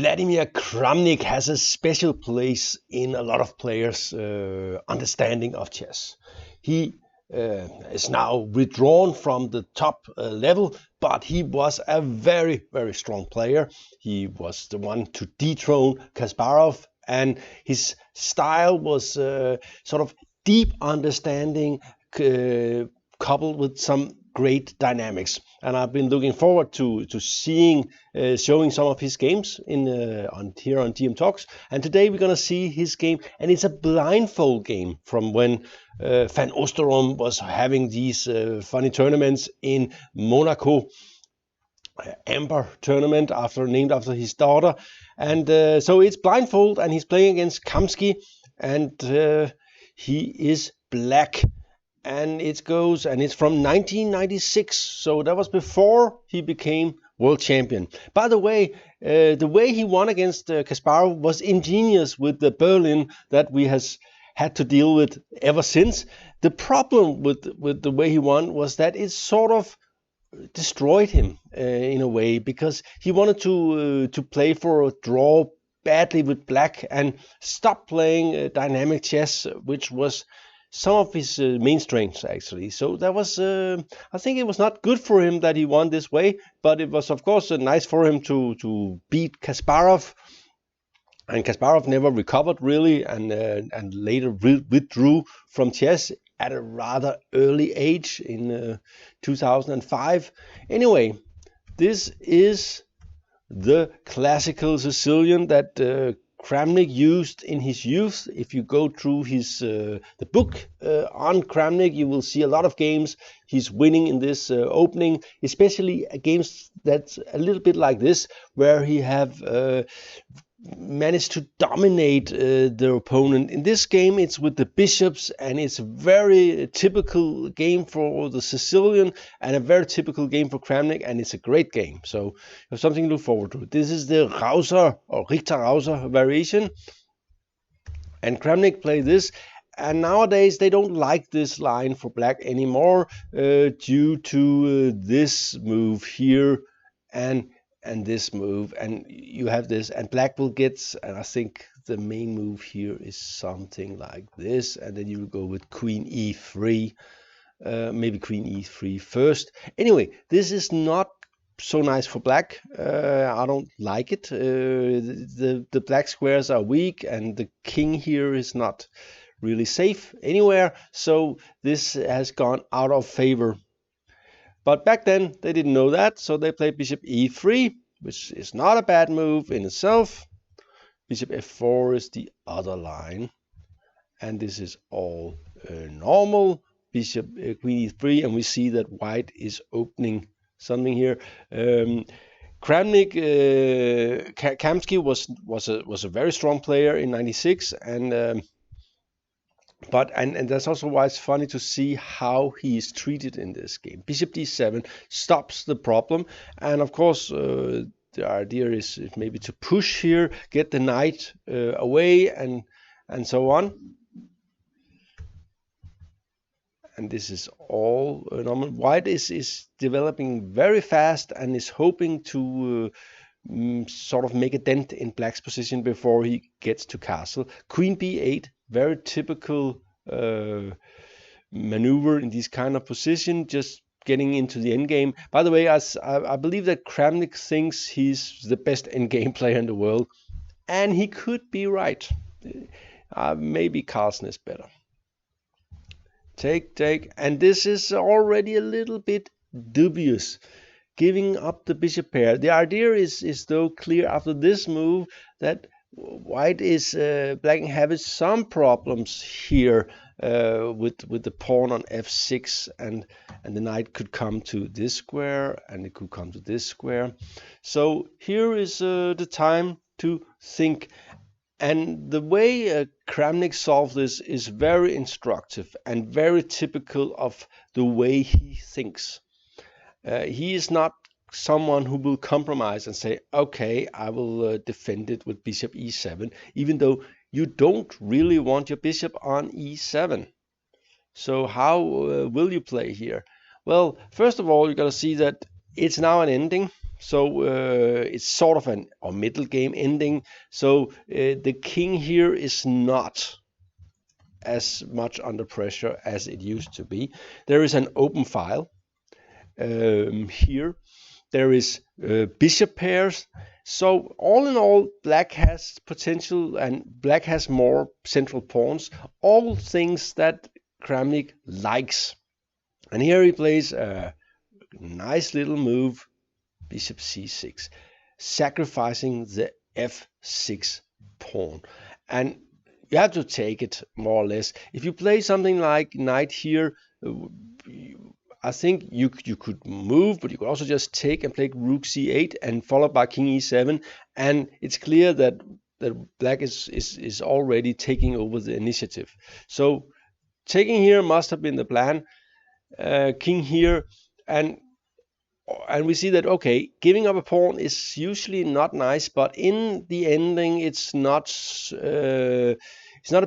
Vladimir Kramnik has a special place in a lot of players' understanding of chess. He is now withdrawn from the top level, but he was a very, very strong player. He was the one to dethrone Kasparov, and his style was sort of deep understanding coupled with some great dynamics. And I've been looking forward to seeing showing some of his games here on DM Talks. And today we're going to see his game, and it's a blindfold game from when Van Oosterom was having these funny tournaments in Monaco. Amber tournament named after his daughter, and so it's blindfold, and he's playing against Kamsky, and he is black. And it's from 1996, so that was before he became world champion. By the way he won against Kasparov was ingenious with the Berlin that we has had to deal with ever since. The problem with the way he won was that it sort of destroyed him in a way, because he wanted to play for a draw badly with black and stop playing dynamic chess, which was some of his main strengths, actually. So that was, I think it was not good for him that he won this way, but it was, of course, nice for him to beat Kasparov. And Kasparov never recovered really, and later withdrew from chess at a rather early age in 2005. Anyway, this is the classical Sicilian that Kramnik used in his youth. If you go through the book on Kramnik, you will see a lot of games he's winning in this opening, especially games that's a little bit like this, where he have managed to dominate the opponent. In this game, it's with the bishops, and it's a very typical game for the Sicilian and a very typical game for Kramnik, and it's a great game. So you have something to look forward to. This is the Rauser or Richter-Rauser variation, and Kramnik played this. And nowadays they don't like this line for black anymore due to this move here and this move, and you have this, and black will get, and I think the main move here is something like this, and then you will go with queen e3, maybe queen e3 first. Anyway, this is not so nice for black. I don't like it. The black squares are weak, and the king here is not really safe anywhere, so this has gone out of favor. But back then, they didn't know that, so they played bishop e3, which is not a bad move in itself. Bishop f4 is the other line, and this is all normal. Bishop queen e3, and we see that white is opening something here. Kramnik, Kamsky was a very strong player in '96, and that's also why it's funny to see how he is treated in this game. Bishop d7 stops the problem, and of course the idea is maybe to push here, get the knight away, and so on. And this is all normal. White is developing very fast and is hoping to sort of make a dent in black's position before he gets to castle. Queen b8, very typical maneuver in this kind of position, just getting into the endgame. By the way, I believe that Kramnik thinks he's the best endgame player in the world, and he could be right. Maybe Carlsen is better. Take, and this is already a little bit dubious, giving up the bishop pair. The idea is though clear after this move that white is black having some problems here with the pawn on f6, and the knight could come to this square, and it could come to this square. So here is the time to think. And the way Kramnik solved this is very instructive and very typical of the way he thinks. He is not someone who will compromise and say, okay, I will defend it with bishop e7, even though you don't really want your bishop on e7. So how will you play here? Well, first of all, you got to see that it's now an ending. So it's sort of a middle game ending. So the king here is not as much under pressure as it used to be. There is an open file here. There is bishop pairs. So all in all, black has potential and black has more central pawns. All things that Kramnik likes. And here he plays a nice little move, bishop c6, sacrificing the f6 pawn. And you have to take it more or less. If you play something like knight here, I think you could move, but you could also just take and play rook c8 and followed by king e7. And it's clear that black is already taking over the initiative. So taking here must have been the plan. King here, and we see that, okay, giving up a pawn is usually not nice, but in the ending it's not a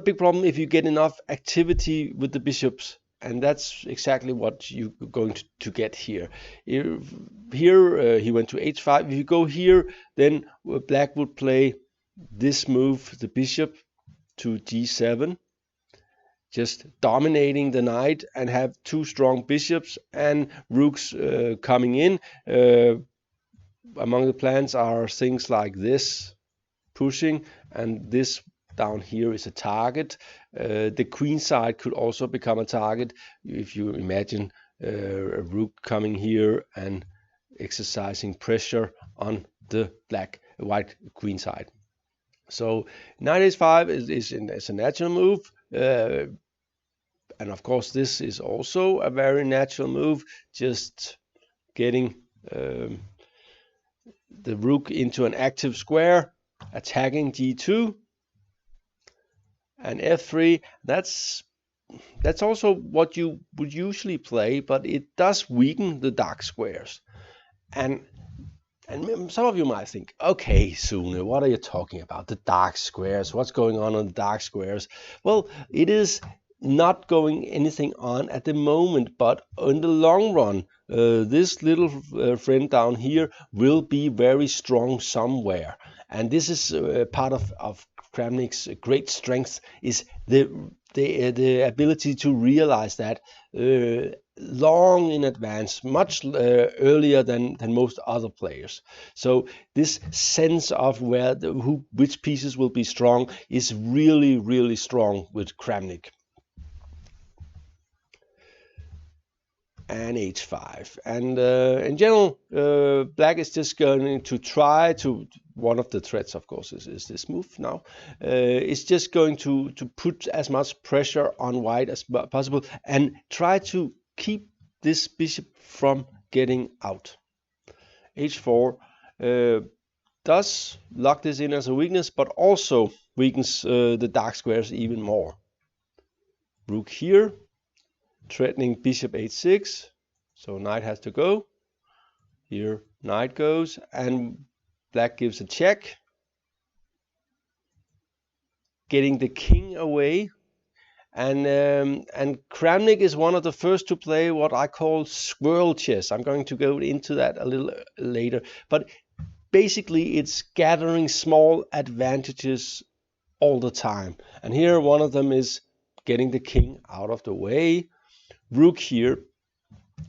big problem if you get enough activity with the bishops, and that's exactly what you're going to get here. Here he went to h5. If you go here, then black would play this move, the bishop to g7, just dominating the knight, and have two strong bishops and rooks coming in. Among the plans are things like this, pushing, and this down here is a target. The queen side could also become a target if you imagine a rook coming here and exercising pressure on the white queen side. So knight h5 is a natural move. And of course, this is also a very natural move, just getting the rook into an active square, attacking g2 and f3. That's also what you would usually play, but it does weaken the dark squares. And some of you might think, okay, Sune, what are you talking about? The dark squares, what's going on the dark squares? Well, it is not going anything on at the moment, but in the long run, this little friend down here will be very strong somewhere. And this is part of Kramnik's great strength, is the ability to realize that long in advance, much earlier than most other players. So this sense of which pieces will be strong is really, really strong with Kramnik. And h5, and in general, black is just going to try to, one of the threats of course is this move now, it's just going to put as much pressure on white as possible and try to keep this bishop from getting out. h4 does lock this in as a weakness, but also weakens the dark squares even more. Rook here, threatening bishop h6, so knight has to go. Here knight goes, and black gives a check, getting the king away. And Kramnik is one of the first to play what I call swirl chess. I'm going to go into that a little later, but basically it's gathering small advantages all the time. And here one of them is getting the king out of the way. Rook here,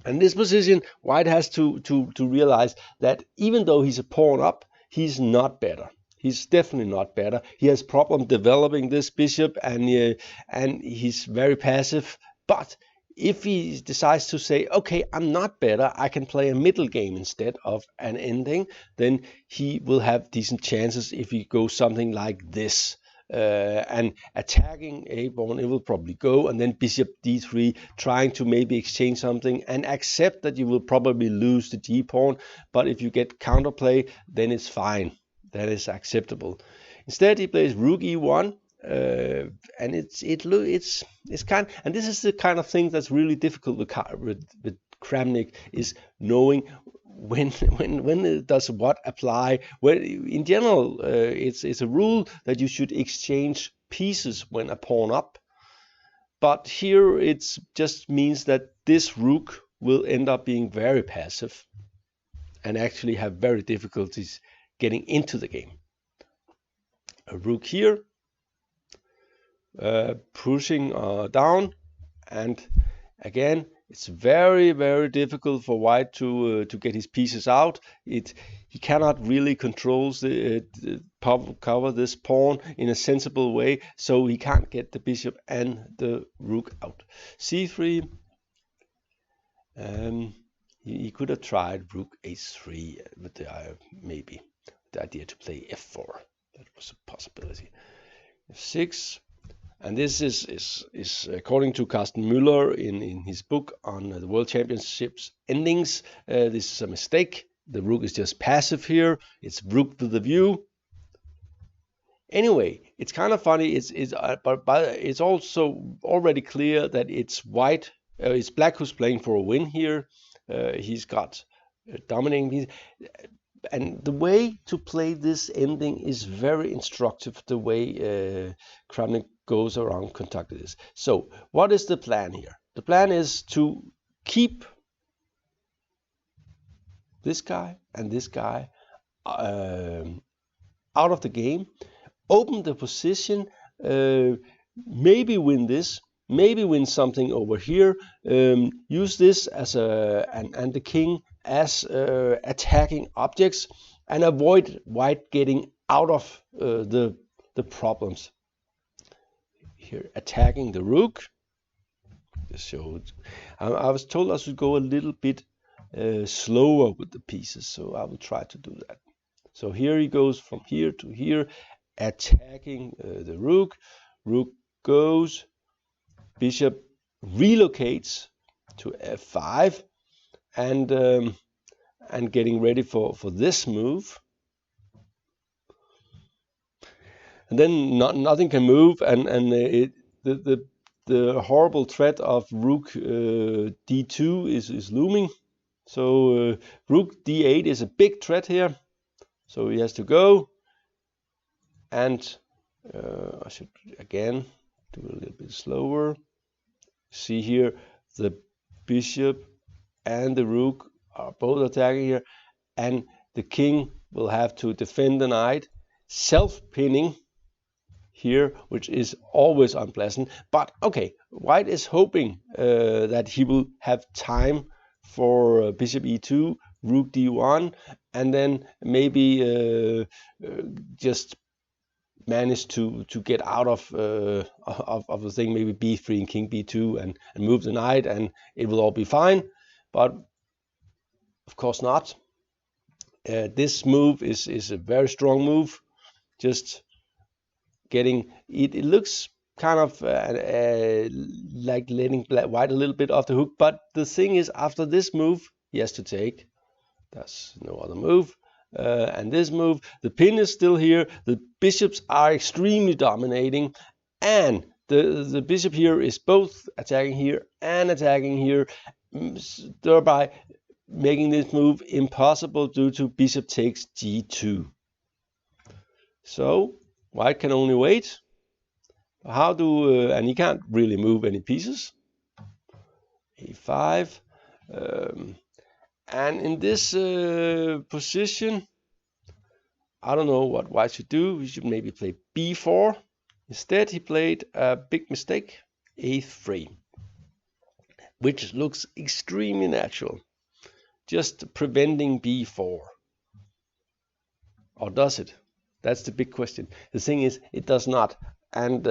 and this position, white has to realize that even though he's a pawn up, he's not better. He's definitely not better. He has problem developing this bishop, and he's very passive. But if he decides to say, okay, I'm not better, I can play a middle game instead of an ending, then he will have decent chances if he goes something like this. And attacking a pawn, it will probably go, and then bishop d3, trying to maybe exchange something and accept that you will probably lose the g pawn, but if you get counterplay, then it's fine, that is acceptable. Instead he plays rook e1, and it's kind, and this is the kind of thing that's really difficult with Kramnik, is knowing when does what apply. Well, in general, it's a rule that you should exchange pieces when a pawn up, but here it just means that this rook will end up being very passive, and actually have very difficulties getting into the game. A rook here, pushing down, and again it's very, very difficult for white to get his pieces out. He cannot really control cover this pawn in a sensible way, so he can't get the bishop and the rook out. c3. He could have tried rook h3 with maybe the idea to play f4. That was a possibility. f6. And this is according to Carsten Müller in his book on the World Championships endings. This is a mistake. The rook is just passive here. It's rook to the view. Anyway, it's kind of funny. But it's also already clear that it's white. It's black who's playing for a win here. He's got dominating. And the way to play this ending is very instructive, the way Kramnik goes around conducting this. So what is the plan here? The plan is to keep this guy and this guy out of the game, open the position, maybe win this, maybe win something over here, use this as and the king as attacking objects, and avoid white getting out of the problems. Here, attacking the rook. So I was told I should go a little bit slower with the pieces, so I will try to do that. So here he goes from here to here, attacking the rook. Rook goes, bishop relocates to f5, and getting ready for this move. And then nothing can move, and the horrible threat of rook d2 is looming. So rook d8 is a big threat here. So he has to go, and I should again do a little bit slower. See here, the bishop and the rook are both attacking here, and the king will have to defend the knight, self-pinning here, which is always unpleasant. But okay, white is hoping that he will have time for bishop e2, rook d1, and then maybe just manage to get out of the thing, maybe b3 and king b2, and move the knight, and it will all be fine. But of course not. This move is a very strong move. Just getting it looks kind of like letting white a little bit off the hook. But the thing is, after this move, he has to take. There's no other move. And this move, the pin is still here. The bishops are extremely dominating, and the bishop here is both attacking here and attacking here, thereby making this move impossible due to bishop takes g2. So white can only wait. How do and he can't really move any pieces. a5. And in this position, I don't know what white should do. He should maybe play b4. Instead, he played a big mistake, a3, which looks extremely natural, just preventing b4. Or does it? That's the big question. The thing is, it does not. And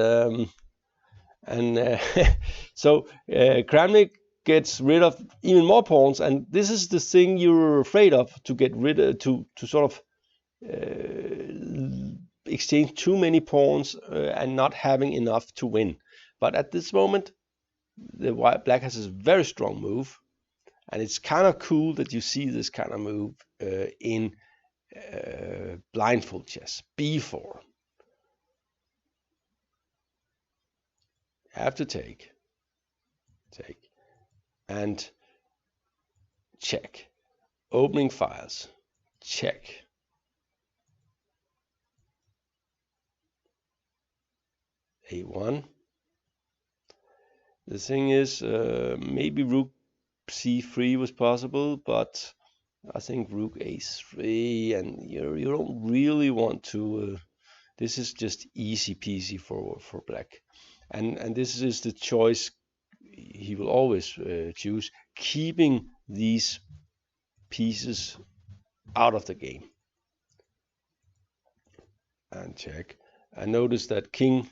so Kramnik gets rid of even more pawns, and this is the thing you're afraid of, to get rid of, to sort of exchange too many pawns and not having enough to win. But at this moment, the black has a very strong move, and it's kind of cool that you see this kind of move in blindfold chess. b4. Have to take, and check. Opening files, check. a1. The thing is, maybe rook c3 was possible, but I think rook a3, and you don't really want to. This is just easy peasy for black, and this is the choice he will always choose, keeping these pieces out of the game. And check. I noticed that king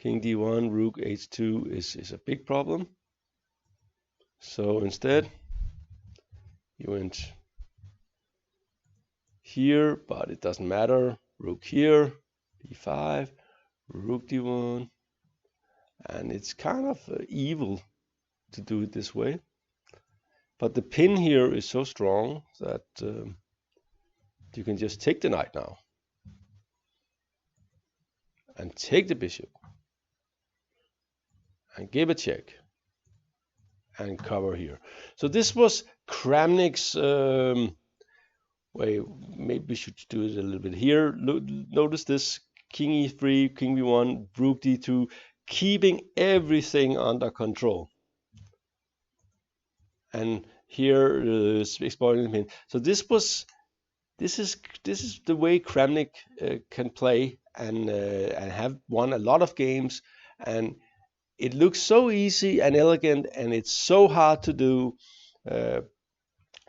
d1, rook h2 is a big problem. So instead, you went here, but it doesn't matter. Rook here, d5, rook d1, and it's kind of evil to do it this way. But the pin here is so strong that you can just take the knight now and take the bishop and give a check and cover here. So this was Kramnik's way. Maybe we should do it a little bit here. Notice this: king e3, king b1, rook d2, keeping everything under control. And here is exploiting the pin. So this is the way Kramnik can play and have won a lot of games, and it looks so easy and elegant, and it's so hard to do.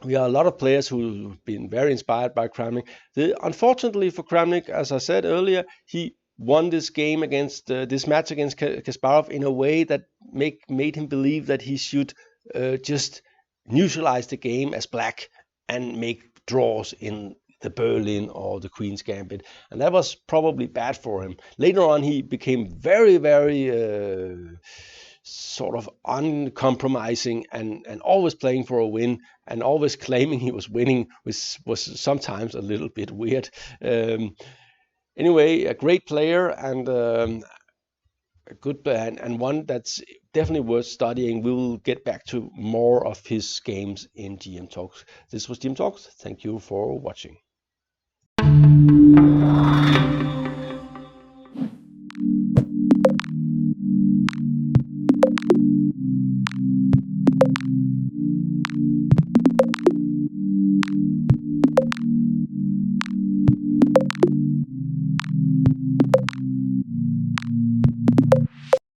We are a lot of players who've been very inspired by Kramnik. Unfortunately for Kramnik, as I said earlier, he won this game against this match against Kasparov in a way that made him believe that he should just neutralize the game as black and make draws in the Berlin or the Queen's Gambit, and that was probably bad for him. Later on, he became very, very sort of uncompromising and always playing for a win and always claiming he was winning, which was sometimes a little bit weird. Anyway, a great player and a good player, and one that's definitely worth studying. We will get back to more of his games in GM Talks. This was GM Talks. Thank you for watching.